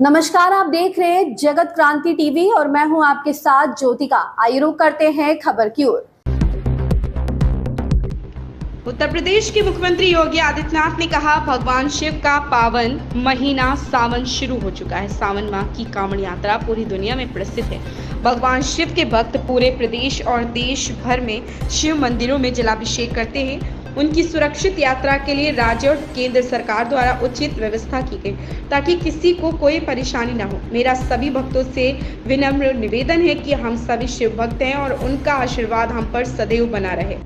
नमस्कार, आप देख रहे हैं जगत क्रांति टीवी और मैं हूं आपके साथ ज्योतिका। आइए रुक करते हैं खबर की ओर। उत्तर प्रदेश के मुख्यमंत्री योगी आदित्यनाथ ने कहा, भगवान शिव का पावन महीना सावन शुरू हो चुका है। सावन माह की कांवड़ यात्रा पूरी दुनिया में प्रसिद्ध है। भगवान शिव के भक्त पूरे प्रदेश और देश भर में शिव मंदिरों में जलाभिषेक करते हैं। उनकी सुरक्षित यात्रा के लिए राज्य और केंद्र सरकार द्वारा उचित व्यवस्था की गई ताकि किसी को कोई परेशानी न हो। मेरा सभी भक्तों से विनम्र निवेदन है कि हम सभी शिव भक्त हैं और उनका आशीर्वाद हम पर सदैव बना रहे।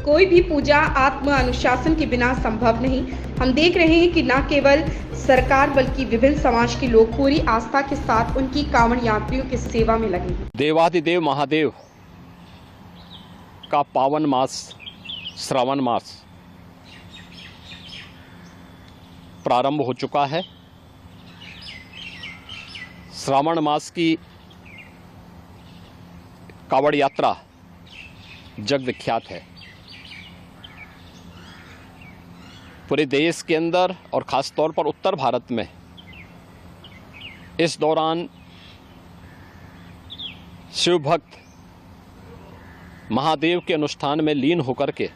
कोई भी पूजा आत्म अनुशासन के बिना संभव नहीं। हम देख रहे हैं कि न केवल सरकार बल्कि विभिन्न समाज के लोग पूरी आस्था के साथ उनकी कांवड़ यात्रियों की सेवा में लगे हैं। देवाधिदेव महादेव का पावन मास श्रावण मास प्रारंभ हो चुका है। श्रावण मास की कांवड़ यात्रा जग विख्यात है। पूरे देश के अंदर और ख़ास तौर पर उत्तर भारत में इस दौरान शिव भक्त महादेव के अनुष्ठान में लीन होकर के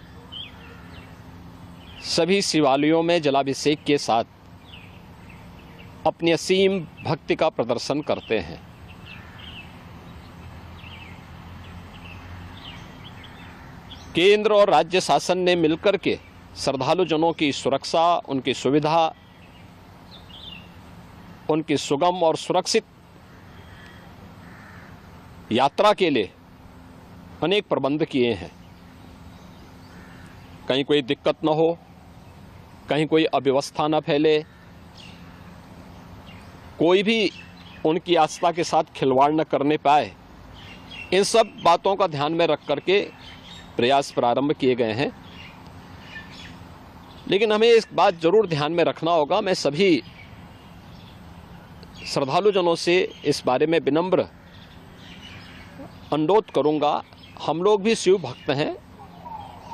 सभी शिवालयों में जलाभिषेक के साथ अपनी असीम भक्ति का प्रदर्शन करते हैं। केंद्र और राज्य शासन ने मिलकर के श्रद्धालु जनों की सुरक्षा, उनकी सुविधा, उनकी सुगम और सुरक्षित यात्रा के लिए अनेक प्रबंध किए हैं। कहीं कोई दिक्कत न हो, कहीं कोई अव्यवस्था न फैले, कोई भी उनकी आस्था के साथ खिलवाड़ न करने पाए, इन सब बातों का ध्यान में रख करके प्रयास प्रारंभ किए गए हैं। लेकिन हमें इस बात जरूर ध्यान में रखना होगा, मैं सभी श्रद्धालु जनों से इस बारे में विनम्र अनुरोध करूंगा। हम लोग भी शिव भक्त हैं।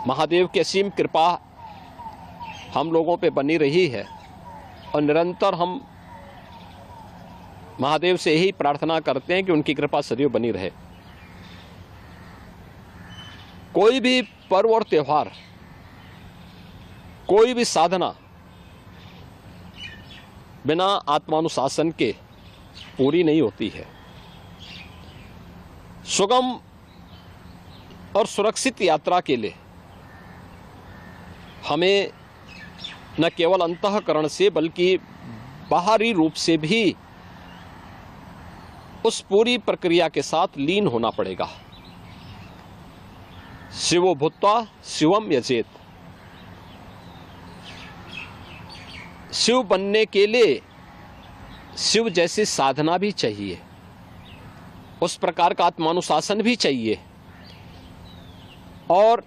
महादेव की असीम कृपा हम लोगों पे बनी रही है और निरंतर हम महादेव से यही प्रार्थना करते हैं कि उनकी कृपा सदैव बनी रहे। कोई भी पर्व और त्यौहार, कोई भी साधना बिना आत्मानुशासन के पूरी नहीं होती है। सुगम और सुरक्षित यात्रा के लिए हमें न केवल अंतःकरण से बल्कि बाहरी रूप से भी उस पूरी प्रक्रिया के साथ लीन होना पड़ेगा। शिवो भूत्वा शिवम यजेत। शिव बनने के लिए शिव जैसी साधना भी चाहिए, उस प्रकार का आत्मानुशासन भी चाहिए और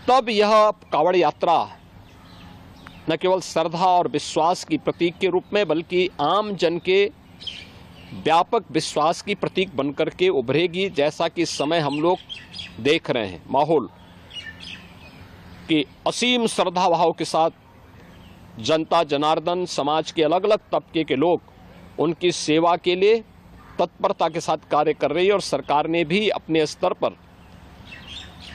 तब यह कांवड़ यात्रा न केवल श्रद्धा और विश्वास की प्रतीक के रूप में बल्कि आम जन के व्यापक विश्वास की प्रतीक बनकर के उभरेगी। जैसा कि इस समय हम लोग देख रहे हैं माहौल कि असीम श्रद्धा भाव के साथ जनता जनार्दन समाज के अलग अलग तबके के लोग उनकी सेवा के लिए तत्परता के साथ कार्य कर रही है और सरकार ने भी अपने स्तर पर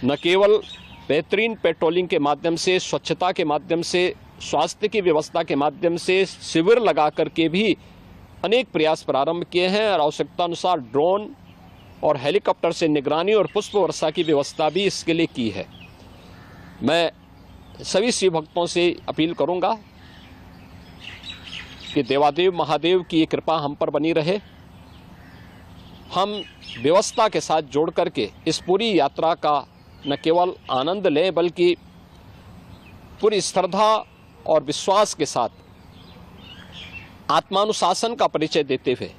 न केवल बेहतरीन पेट्रोलिंग के माध्यम से, स्वच्छता के माध्यम से, स्वास्थ्य की व्यवस्था के माध्यम से शिविर लगा करके भी अनेक प्रयास प्रारंभ किए हैं और आवश्यकता अनुसार ड्रोन और हेलीकॉप्टर से निगरानी और पुष्प वर्षा की व्यवस्था भी इसके लिए की है। मैं सभी शिव भक्तों से अपील करूंगा कि देवादेव महादेव की ये कृपा हम पर बनी रहे। हम व्यवस्था के साथ जोड़ करके इस पूरी यात्रा का न केवल आनंद लें बल्कि पूरी श्रद्धा और विश्वास के साथ आत्मानुशासन का परिचय देते हुए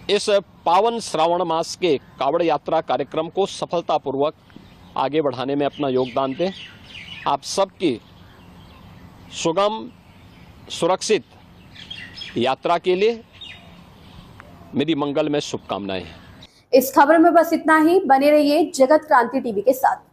इस पावन श्रावण मास के कांवड़ यात्रा कार्यक्रम को सफलतापूर्वक आगे बढ़ाने में अपना योगदान दें। आप सबकी सुगम सुरक्षित यात्रा के लिए मेरी मंगलमय शुभकामनाएं हैं। इस खबर में बस इतना ही। बने रहिए जगत क्रांति टीवी के साथ।